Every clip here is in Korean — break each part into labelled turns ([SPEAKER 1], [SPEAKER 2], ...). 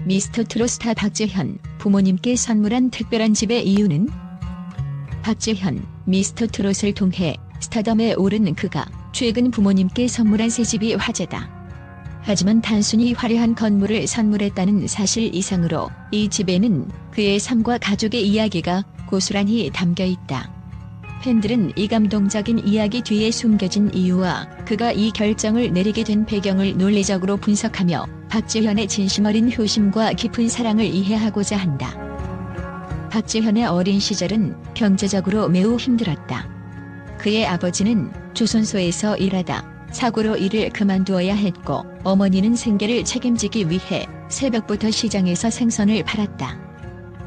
[SPEAKER 1] 미스터트롯 스타 박재현, 부모님께 선물한 특별한 집의 이유는? 박재현, 미스터트롯을 통해 스타덤에 오른 그가 최근 부모님께 선물한 새 집이 화제다. 하지만 단순히 화려한 건물을 선물했다는 사실 이상으로 이 집에는 그의 삶과 가족의 이야기가 고스란히 담겨 있다. 팬들은 이 감동적인 이야기 뒤에 숨겨진 이유와 그가 이 결정을 내리게 된 배경을 논리적으로 분석하며 박재현의 진심 어린 효심과 깊은 사랑을 이해하고자 한다. 박재현의 어린 시절은 경제적으로 매우 힘들었다. 그의 아버지는 조선소에서 일하다 사고로 일을 그만두어야 했고, 어머니는 생계를 책임지기 위해 새벽부터 시장에서 생선을 팔았다.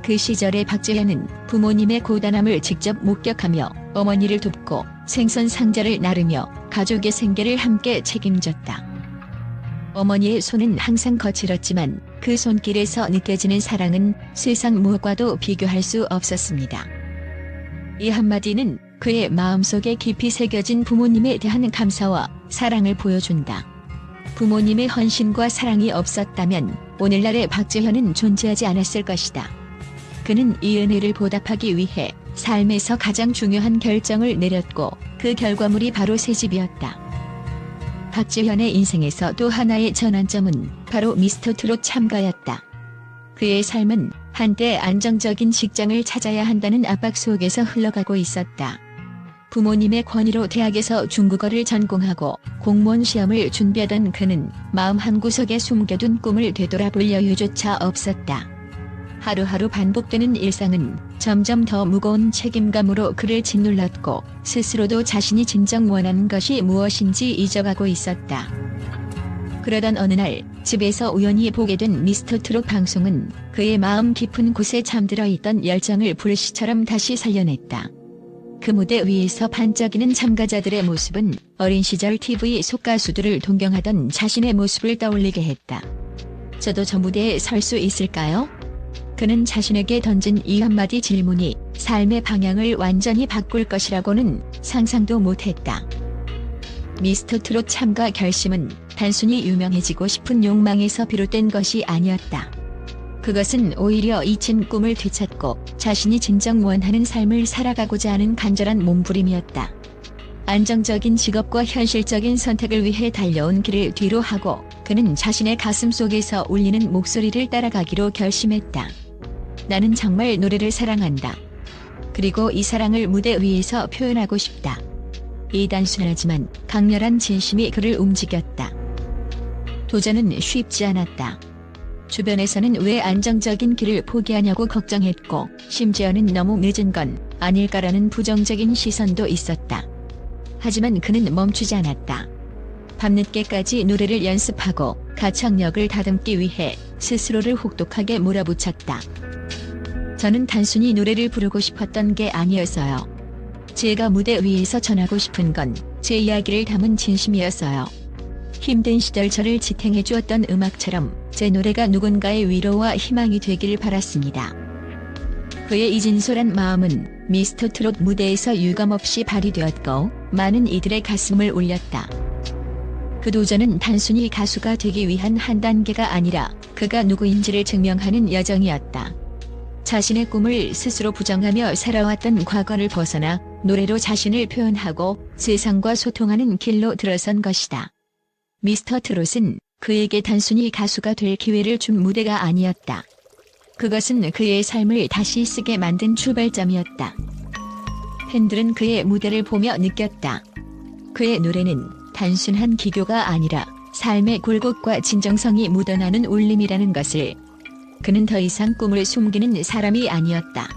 [SPEAKER 1] 그 시절에 박재현은 부모님의 고단함을 직접 목격하며 어머니를 돕고 생선 상자를 나르며 가족의 생계를 함께 책임졌다. 어머니의 손은 항상 거칠었지만 그 손길에서 느껴지는 사랑은 세상 무엇과도 비교할 수 없었습니다. 이 한마디는 그의 마음속에 깊이 새겨진 부모님에 대한 감사와 사랑을 보여준다. 부모님의 헌신과 사랑이 없었다면 오늘날의 박재현은 존재하지 않았을 것이다. 그는 이 은혜를 보답하기 위해 삶에서 가장 중요한 결정을 내렸고 그 결과물이 바로 새 집이었다. 박재현의 인생에서 또 하나의 전환점은 바로 미스터트롯 참가였다. 그의 삶은 한때 안정적인 직장을 찾아야 한다는 압박 속에서 흘러가고 있었다. 부모님의 권유로 대학에서 중국어를 전공하고 공무원 시험을 준비하던 그는 마음 한구석에 숨겨둔 꿈을 되돌아볼 여유조차 없었다. 하루하루 반복되는 일상은 점점 더 무거운 책임감으로 그를 짓눌렀고 스스로도 자신이 진정 원하는 것이 무엇인지 잊어가고 있었다. 그러던 어느 날 집에서 우연히 보게 된 미스터트롯 방송은 그의 마음 깊은 곳에 잠들어 있던 열정을 불씨처럼 다시 살려냈다. 그 무대 위에서 반짝이는 참가자들의 모습은 어린 시절 TV 속 가수들을 동경하던 자신의 모습을 떠올리게 했다. 저도 저 무대에 설 수 있을까요? 그는 자신에게 던진 이 한마디 질문이 삶의 방향을 완전히 바꿀 것이라고는 상상도 못했다. 미스터트롯 참가 결심은 단순히 유명해지고 싶은 욕망에서 비롯된 것이 아니었다. 그것은 오히려 잊힌 꿈을 되찾고 자신이 진정 원하는 삶을 살아가고자 하는 간절한 몸부림이었다. 안정적인 직업과 현실적인 선택을 위해 달려온 길을 뒤로 하고 그는 자신의 가슴 속에서 울리는 목소리를 따라가기로 결심했다. 나는 정말 노래를 사랑한다. 그리고 이 사랑을 무대 위에서 표현하고 싶다. 이 단순하지만 강렬한 진심이 그를 움직였다. 도전은 쉽지 않았다. 주변에서는 왜 안정적인 길을 포기하냐고 걱정했고 심지어는 너무 늦은 건 아닐까라는 부정적인 시선도 있었다. 하지만 그는 멈추지 않았다. 밤늦게까지 노래를 연습하고 가창력을 다듬기 위해 스스로를 혹독하게 몰아붙였다. 저는 단순히 노래를 부르고 싶었던 게 아니었어요. 제가 무대 위에서 전하고 싶은 건 제 이야기를 담은 진심이었어요. 힘든 시절 저를 지탱해 주었던 음악처럼 제 노래가 누군가의 위로와 희망이 되길 바랐습니다. 그의 이 진솔한 마음은 미스터트롯 무대에서 유감없이 발휘되었고 많은 이들의 가슴을 울렸다. 그 도전은 단순히 가수가 되기 위한 한 단계가 아니라 그가 누구인지를 증명하는 여정이었다. 자신의 꿈을 스스로 부정하며 살아왔던 과거를 벗어나 노래로 자신을 표현하고 세상과 소통하는 길로 들어선 것이다. 미스터트롯은 그에게 단순히 가수가 될 기회를 준 무대가 아니었다. 그것은 그의 삶을 다시 쓰게 만든 출발점이었다. 팬들은 그의 무대를 보며 느꼈다. 그의 노래는 단순한 기교가 아니라 삶의 굴곡과 진정성이 묻어나는 울림이라는 것을. 그는 더 이상 꿈을 숨기는 사람이 아니었다.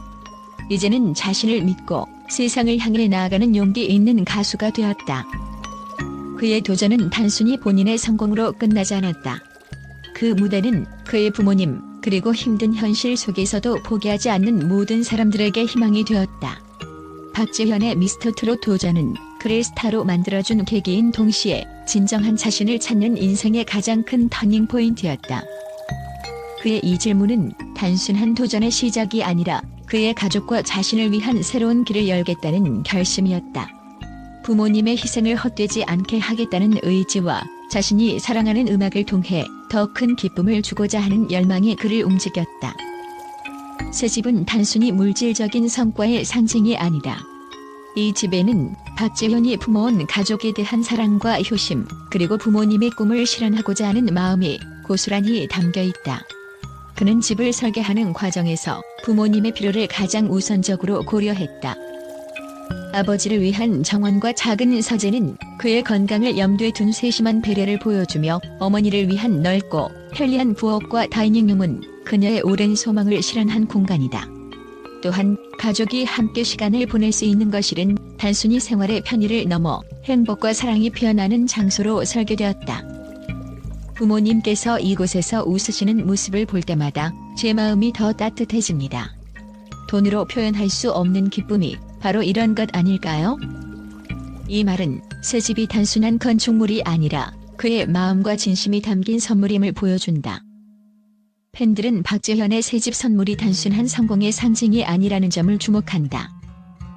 [SPEAKER 1] 이제는 자신을 믿고 세상을 향해 나아가는 용기 있는 가수가 되었다. 그의 도전은 단순히 본인의 성공으로 끝나지 않았다. 그 무대는 그의 부모님 그리고 힘든 현실 속에서도 포기하지 않는 모든 사람들에게 희망이 되었다. 박재현의 미스터트롯 도전은 그를 스타로 만들어준 계기인 동시에 진정한 자신을 찾는 인생의 가장 큰 터닝포인트였다. 그의 이 질문은 단순한 도전의 시작이 아니라 그의 가족과 자신을 위한 새로운 길을 열겠다는 결심이었다. 부모님의 희생을 헛되지 않게 하겠다는 의지와 자신이 사랑하는 음악을 통해 더 큰 기쁨을 주고자 하는 열망이 그를 움직였다. 새 집은 단순히 물질적인 성과의 상징이 아니다. 이 집에는 박재현이 품어온 가족에 대한 사랑과 효심, 그리고 부모님의 꿈을 실현하고자 하는 마음이 고스란히 담겨 있다. 그는 집을 설계하는 과정에서 부모님의 필요를 가장 우선적으로 고려했다. 아버지를 위한 정원과 작은 서재는 그의 건강을 염두에 둔 세심한 배려를 보여주며, 어머니를 위한 넓고 편리한 부엌과 다이닝룸은 그녀의 오랜 소망을 실현한 공간이다. 또한 가족이 함께 시간을 보낼 수 있는 거실은 단순히 생활의 편의를 넘어 행복과 사랑이 피어나는 장소로 설계되었다. 부모님께서 이곳에서 웃으시는 모습을 볼 때마다 제 마음이 더 따뜻해집니다. 돈으로 표현할 수 없는 기쁨이 바로 이런 것 아닐까요? 이 말은 새 집이 단순한 건축물이 아니라 그의 마음과 진심이 담긴 선물임을 보여준다. 팬들은 박재현의 새집 선물이 단순한 성공의 상징이 아니라는 점을 주목한다.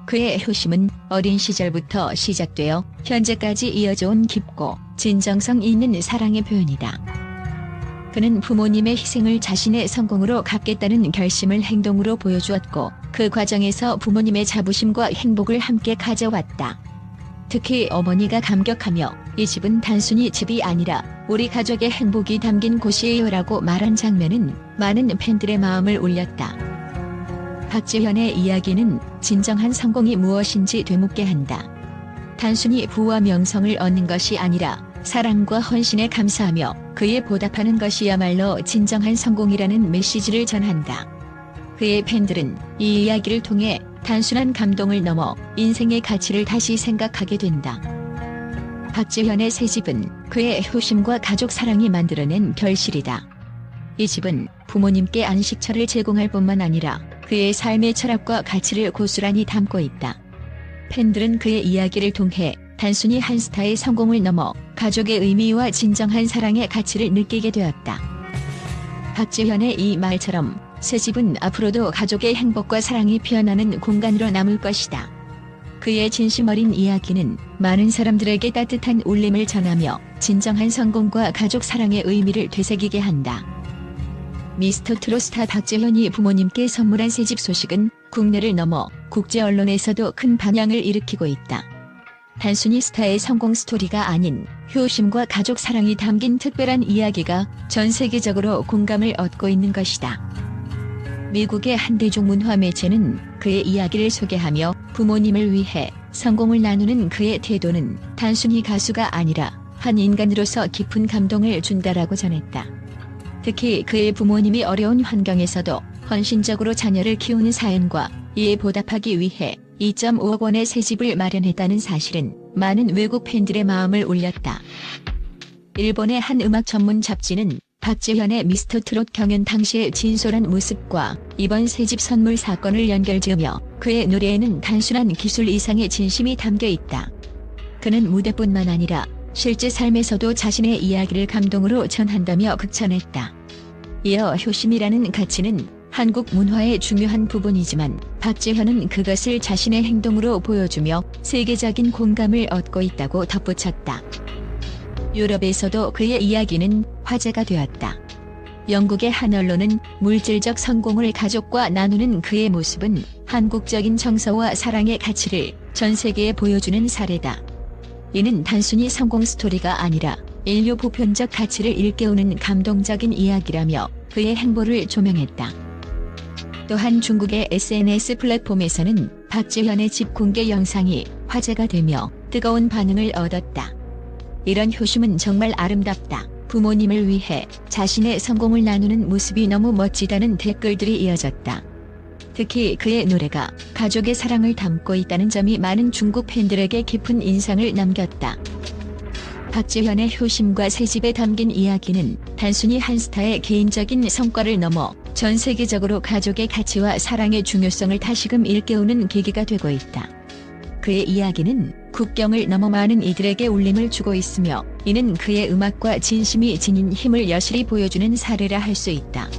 [SPEAKER 1] 그의 효심은 어린 시절부터 시작되어 현재까지 이어져온 깊고 진정성 있는 사랑의 표현이다. 그는 부모님의 희생을 자신의 성공으로 갚겠다는 결심을 행동으로 보여주었고, 그 과정에서 부모님의 자부심과 행복을 함께 가져왔다. 특히 어머니가 감격하며 "이 집은 단순히 집이 아니라 우리 가족의 행복이 담긴 곳이에요라고 말한 장면은 많은 팬들의 마음을 울렸다. 박재현의 이야기는 진정한 성공이 무엇인지 되묻게 한다. 단순히 부와 명성을 얻는 것이 아니라 사랑과 헌신에 감사하며 그에 보답하는 것이야말로 진정한 성공이라는 메시지를 전한다. 그의 팬들은 이 이야기를 통해 단순한 감동을 넘어 인생의 가치를 다시 생각하게 된다. 박재현의 새 집은 그의 효심과 가족 사랑이 만들어낸 결실이다. 이 집은 부모님께 안식처를 제공할 뿐만 아니라 그의 삶의 철학과 가치를 고스란히 담고 있다. 팬들은 그의 이야기를 통해 단순히 한 스타의 성공을 넘어 가족의 의미와 진정한 사랑의 가치를 느끼게 되었다. 박재현의 이 말처럼 새 집은 앞으로도 가족의 행복과 사랑이 피어나는 공간으로 남을 것이다. 그의 진심 어린 이야기는 많은 사람들에게 따뜻한 울림을 전하며 진정한 성공과 가족 사랑의 의미를 되새기게 한다. 미스터 트롯 스타 박재현이 부모님께 선물한 새집 소식은 국내를 넘어 국제 언론에서도 큰 반향을 일으키고 있다. 단순히 스타의 성공 스토리가 아닌 효심과 가족 사랑이 담긴 특별한 이야기가 전 세계적으로 공감을 얻고 있는 것이다. 미국의 한 대중 문화 매체는 그의 이야기를 소개하며 부모님을 위해 성공을 나누는 그의 태도는 단순히 가수가 아니라 한 인간으로서 깊은 감동을 준다라고 전했다. 특히 그의 부모님이 어려운 환경에서도 헌신적으로 자녀를 키우는 사연과 이에 보답하기 위해 2.5억 원의 새 집을 마련했다는 사실은 많은 외국 팬들의 마음을 울렸다. 일본의 한 음악 전문 잡지는 박재현의 미스터 트롯 경연 당시의 진솔한 모습과 이번 새집 선물 사건을 연결지으며 그의 노래에는 단순한 기술 이상의 진심이 담겨 있다. 그는 무대뿐만 아니라 실제 삶에서도 자신의 이야기를 감동으로 전한다며 극찬했다. 이어 효심이라는 가치는 한국 문화의 중요한 부분이지만 박재현은 그것을 자신의 행동으로 보여주며 세계적인 공감을 얻고 있다고 덧붙였다. 유럽에서도 그의 이야기는 화제가 되었다. 영국의 한 언론은 물질적 성공을 가족과 나누는 그의 모습은 한국적인 정서와 사랑의 가치를 전 세계에 보여주는 사례다. 이는 단순히 성공 스토리가 아니라 인류 보편적 가치를 일깨우는 감동적인 이야기라며 그의 행보를 조명했다. 또한 중국의 SNS 플랫폼에서는 박재현의 집 공개 영상이 화제가 되며 뜨거운 반응을 얻었다. 이런 효심은 정말 아름답다. 부모님을 위해 자신의 성공을 나누는 모습이 너무 멋지다는 댓글들이 이어졌다. 특히 그의 노래가 가족의 사랑을 담고 있다는 점이 많은 중국 팬들에게 깊은 인상을 남겼다. 박재현의 효심과 새집에 담긴 이야기는 단순히 한 스타의 개인적인 성과를 넘어 전 세계적으로 가족의 가치와 사랑의 중요성을 다시금 일깨우는 계기가 되고 있다. 그의 이야기는 국경을 넘어 많은 이들에게 울림을 주고 있으며, 이는 그의 음악과 진심이 지닌 힘을 여실히 보여주는 사례라 할 수 있다.